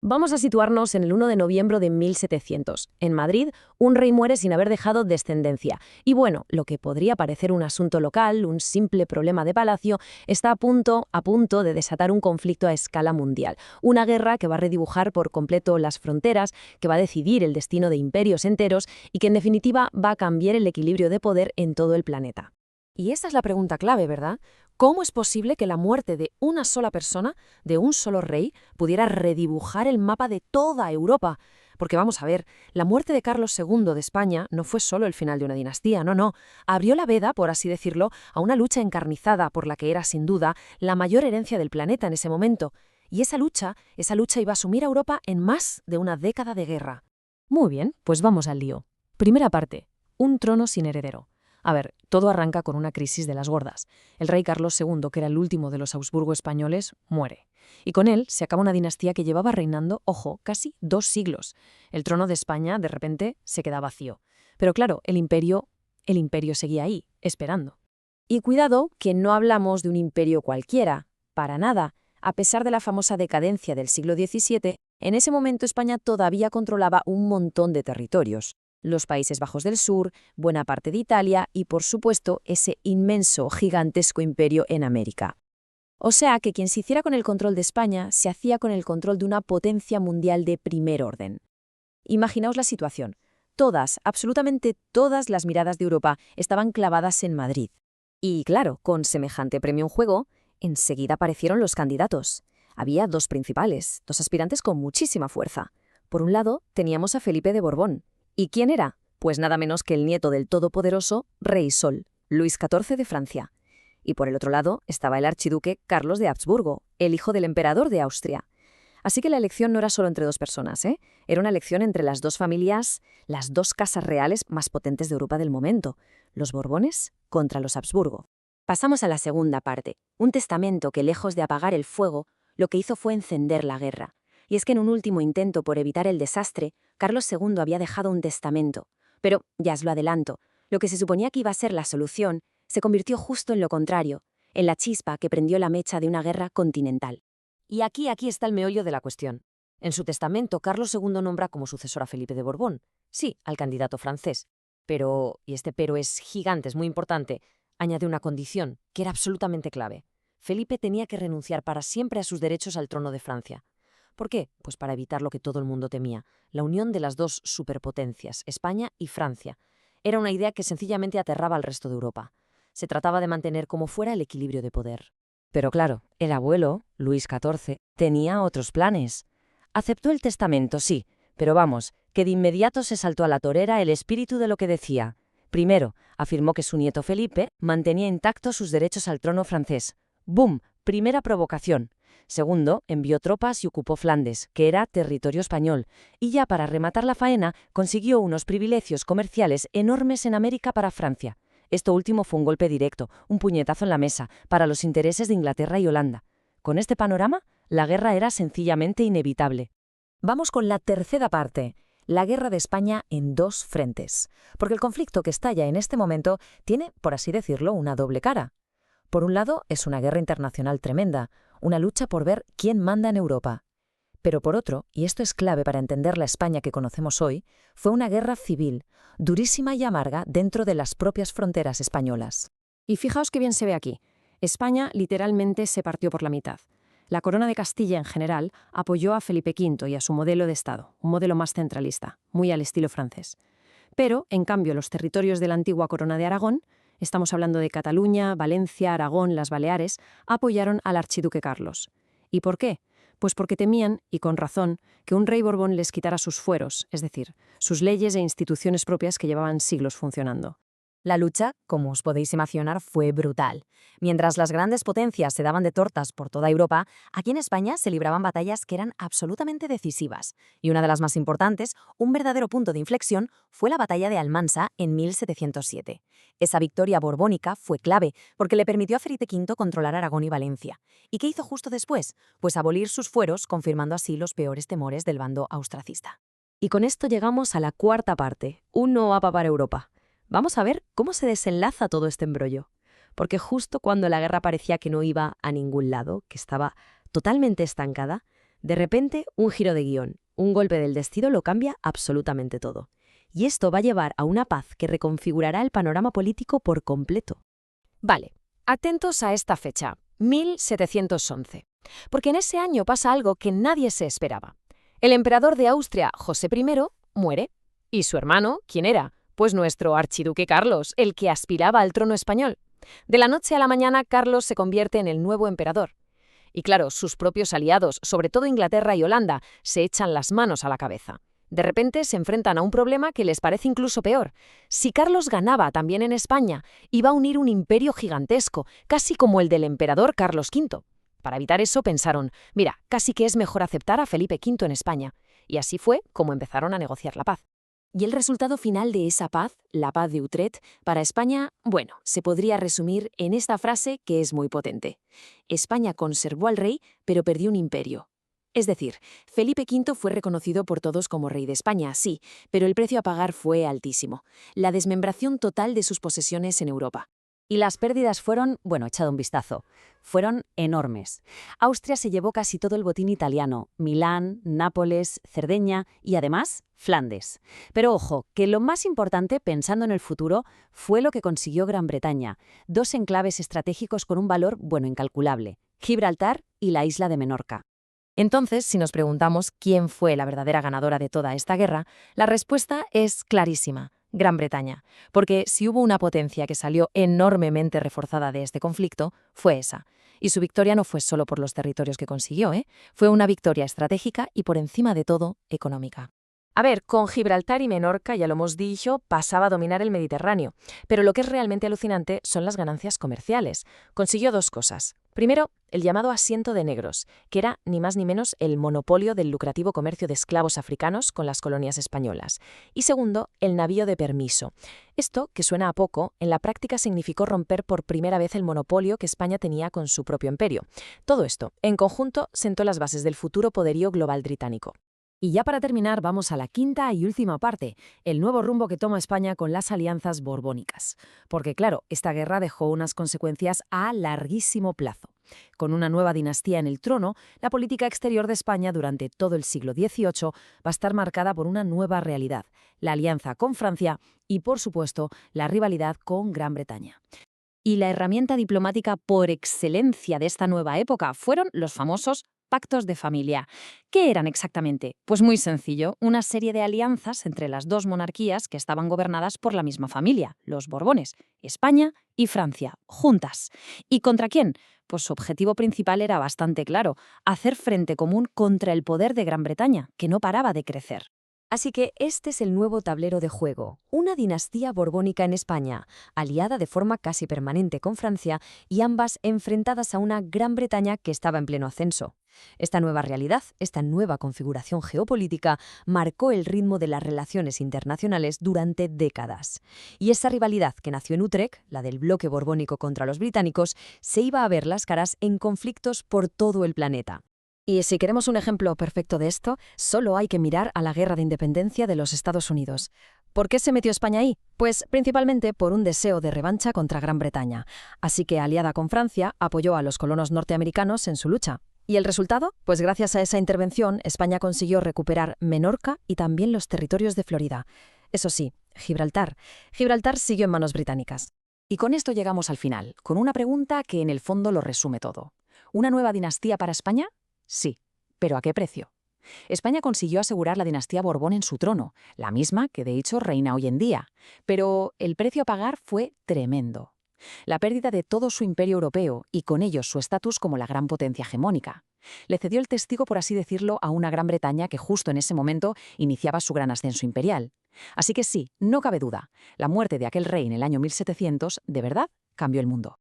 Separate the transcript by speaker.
Speaker 1: Vamos a situarnos en el 1 de noviembre de 1700. En Madrid, un rey muere sin haber dejado descendencia. Y bueno, lo que podría parecer un asunto local, un simple problema de palacio, está a punto de desatar un conflicto a escala mundial. Una guerra que va a redibujar por completo las fronteras, que va a decidir el destino de imperios enteros y que en definitiva va a cambiar el equilibrio de poder en todo el planeta.
Speaker 2: Y esa es la pregunta clave, ¿verdad? ¿Cómo es posible que la muerte de una sola persona, de un solo rey, pudiera redibujar el mapa de toda Europa? Porque vamos a ver, la muerte de Carlos II de España no fue solo el final de una dinastía, no. Abrió la veda, por así decirlo, a una lucha encarnizada por la que era, sin duda, la mayor herencia del planeta en ese momento. Y esa lucha iba a sumir a Europa en más de una década de guerra.
Speaker 1: Muy bien, pues vamos al lío. Primera parte, un trono sin heredero. A ver, todo arranca con una crisis de las gordas. El rey Carlos II, que era el último de los Habsburgo españoles, muere. Y con él se acaba una dinastía que llevaba reinando, ojo, casi 2 siglos. El trono de España, de repente, se queda vacío. Pero claro, el imperio seguía ahí, esperando. Y cuidado, que no hablamos de un imperio cualquiera, para nada. A pesar de la famosa decadencia del siglo XVII, en ese momento España todavía controlaba un montón de territorios. Los Países Bajos del Sur, buena parte de Italia y, por supuesto, ese inmenso, gigantesco imperio en América. O sea que quien se hiciera con el control de España se hacía con el control de una potencia mundial de primer orden. Imaginaos la situación. Todas, absolutamente todas las miradas de Europa estaban clavadas en Madrid. Y claro, con semejante premio en juego, enseguida aparecieron los candidatos. Había 2 principales, 2 aspirantes con muchísima fuerza. Por un lado, teníamos a Felipe de Borbón. ¿Y quién era? Pues nada menos que el nieto del todopoderoso Rey Sol, Luis XIV de Francia. Y por el otro lado estaba el archiduque Carlos de Habsburgo, el hijo del emperador de Austria. Así que la elección no era solo entre 2 personas, Era una elección entre las 2 familias, las 2 casas reales más potentes de Europa del momento, los Borbones contra los Habsburgo. Pasamos a la segunda parte, un testamento que, lejos de apagar el fuego, lo que hizo fue encender la guerra. Y es que en un último intento por evitar el desastre, Carlos II había dejado un testamento. Pero, ya os lo adelanto, lo que se suponía que iba a ser la solución se convirtió justo en lo contrario, en la chispa que prendió la mecha de una guerra continental.
Speaker 2: Y aquí está el meollo de la cuestión. En su testamento, Carlos II nombra como sucesor a Felipe de Borbón. Sí, al candidato francés. Pero, y este pero es gigante, es muy importante, añade una condición, que era absolutamente clave. Felipe tenía que renunciar para siempre a sus derechos al trono de Francia. ¿Por qué? Pues para evitar lo que todo el mundo temía, la unión de las 2 superpotencias, España y Francia. Era una idea que sencillamente aterraba al resto de Europa. Se trataba de mantener como fuera el equilibrio de poder.
Speaker 3: Pero claro, el abuelo, Luis XIV, tenía otros planes. Aceptó el testamento, sí, pero vamos, que de inmediato se saltó a la torera el espíritu de lo que decía. Primero, afirmó que su nieto Felipe mantenía intactos sus derechos al trono francés. ¡Bum! Primera provocación. Segundo, envió tropas y ocupó Flandes, que era territorio español, y ya para rematar la faena consiguió unos privilegios comerciales enormes en América para Francia. Esto último fue un golpe directo, un puñetazo en la mesa, para los intereses de Inglaterra y Holanda. Con este panorama, la guerra era sencillamente inevitable.
Speaker 2: Vamos con la tercera parte, la guerra de España en 2 frentes. Porque el conflicto que estalla en este momento tiene, por así decirlo, una doble cara. Por un lado, es una guerra internacional tremenda, una lucha por ver quién manda en Europa. Pero por otro, y esto es clave para entender la España que conocemos hoy, fue una guerra civil, durísima y amarga dentro de las propias fronteras españolas.
Speaker 1: Y fijaos qué bien se ve aquí. España literalmente se partió por la mitad. La corona de Castilla en general apoyó a Felipe V y a su modelo de Estado, un modelo más centralista, muy al estilo francés. Pero, en cambio, los territorios de la antigua corona de Aragón, estamos hablando de Cataluña, Valencia, Aragón, las Baleares, apoyaron al archiduque Carlos. ¿Y por qué? Pues porque temían, y con razón, que un rey Borbón les quitara sus fueros, es decir, sus leyes e instituciones propias que llevaban siglos funcionando.
Speaker 2: La lucha, como os podéis imaginar, fue brutal. Mientras las grandes potencias se daban de tortas por toda Europa, aquí en España se libraban batallas que eran absolutamente decisivas. Y una de las más importantes, un verdadero punto de inflexión, fue la batalla de Almansa en 1707. Esa victoria borbónica fue clave porque le permitió a Felipe V controlar Aragón y Valencia. ¿Y qué hizo justo después? Pues abolir sus fueros, confirmando así los peores temores del bando austracista.
Speaker 1: Y con esto llegamos a la cuarta parte, un nuevo mapa para Europa. Vamos a ver cómo se desenlaza todo este embrollo. Porque justo cuando la guerra parecía que no iba a ningún lado, que estaba totalmente estancada,
Speaker 2: De repente, un giro de guión, un golpe del destino lo cambia absolutamente todo. Y esto va a llevar a una paz que reconfigurará el panorama político por completo.
Speaker 1: Vale, atentos a esta fecha, 1711, porque en ese año pasa algo que nadie se esperaba. El emperador de Austria, José I, muere. ¿Y su hermano, quién era? Pues nuestro archiduque Carlos, el que aspiraba al trono español. De la noche a la mañana, Carlos se convierte en el nuevo emperador. Y claro, sus propios aliados, sobre todo Inglaterra y Holanda, se echan las manos a la cabeza. De repente se enfrentan a un problema que les parece incluso peor. Si Carlos ganaba también en España, iba a unir un imperio gigantesco, casi como el del emperador Carlos V. Para evitar eso pensaron, mira, casi que es mejor aceptar a Felipe V en España. Y así fue como empezaron a negociar la paz. Y el resultado final de esa paz, la paz de Utrecht, para España, bueno, se podría resumir en esta frase que es muy potente. España conservó al rey, pero perdió un imperio. Es decir, Felipe V fue reconocido por todos como rey de España, sí, pero el precio a pagar fue altísimo. La desmembración total de sus posesiones en Europa.
Speaker 2: Y las pérdidas fueron, bueno, echado un vistazo, fueron enormes. Austria se llevó casi todo el botín italiano, Milán, Nápoles, Cerdeña y además Flandes. Pero ojo, que lo más importante, pensando en el futuro, fue lo que consiguió Gran Bretaña, dos enclaves estratégicos con un valor, bueno, incalculable, Gibraltar y la isla de Menorca.
Speaker 1: Entonces, si nos preguntamos quién fue la verdadera ganadora de toda esta guerra, la respuesta es clarísima. Gran Bretaña, porque si hubo una potencia que salió enormemente reforzada de este conflicto, fue esa. Y su victoria no fue solo por los territorios que consiguió, fue una victoria estratégica y por encima de todo, económica. A ver, con Gibraltar y Menorca, ya lo hemos dicho, pasaba a dominar el Mediterráneo, pero lo que es realmente alucinante son las ganancias comerciales. Consiguió dos cosas. Primero, el llamado asiento de negros, que era ni más ni menos el monopolio del lucrativo comercio de esclavos africanos con las colonias españolas. Y segundo, el navío de permiso. Esto, que suena a poco, en la práctica significó romper por primera vez el monopolio que España tenía con su propio imperio. Todo esto, en conjunto, sentó las bases del futuro poderío global británico. Y ya para terminar, vamos a la quinta y última parte, el nuevo rumbo que toma España con las alianzas borbónicas. Porque claro, esta guerra dejó unas consecuencias a larguísimo plazo. Con una nueva dinastía en el trono, la política exterior de España durante todo el siglo XVIII va a estar marcada por una nueva realidad, la alianza con Francia y, por supuesto, la rivalidad con Gran Bretaña. Y la herramienta diplomática por excelencia de esta nueva época fueron los famosos pactos de familia. ¿Qué eran exactamente? Pues muy sencillo, una serie de alianzas entre las dos monarquías que estaban gobernadas por la misma familia, los Borbones, España y Francia, juntas. ¿Y contra quién? Pues su objetivo principal era bastante claro, hacer frente común contra el poder de Gran Bretaña, que no paraba de crecer.
Speaker 2: Así que este es el nuevo tablero de juego, una dinastía borbónica en España, aliada de forma casi permanente con Francia y ambas enfrentadas a una Gran Bretaña que estaba en pleno ascenso. Esta nueva realidad, esta nueva configuración geopolítica, marcó el ritmo de las relaciones internacionales durante décadas. Y esa rivalidad que nació en Utrecht, la del bloque borbónico contra los británicos, se iba a ver las caras en conflictos por todo el planeta.
Speaker 1: Y si queremos un ejemplo perfecto de esto, solo hay que mirar a la Guerra de Independencia de los Estados Unidos. ¿Por qué se metió España ahí? Pues principalmente por un deseo de revancha contra Gran Bretaña. Así que, aliada con Francia, apoyó a los colonos norteamericanos en su lucha. ¿Y el resultado? Pues gracias a esa intervención, España consiguió recuperar Menorca y también los territorios de Florida. Eso sí, Gibraltar. Gibraltar siguió en manos británicas. Y con esto llegamos al final, con una pregunta que en el fondo lo resume todo. ¿Una nueva dinastía para España? Sí, pero ¿a qué precio? España consiguió asegurar la dinastía Borbón en su trono, la misma que de hecho reina hoy en día. Pero el precio a pagar fue tremendo. La pérdida de todo su imperio europeo y con ello su estatus como la gran potencia hegemónica. Le cedió el testigo, por así decirlo, a una Gran Bretaña que justo en ese momento iniciaba su gran ascenso imperial. Así que sí, no cabe duda, la muerte de aquel rey en el año 1700 de verdad cambió el mundo.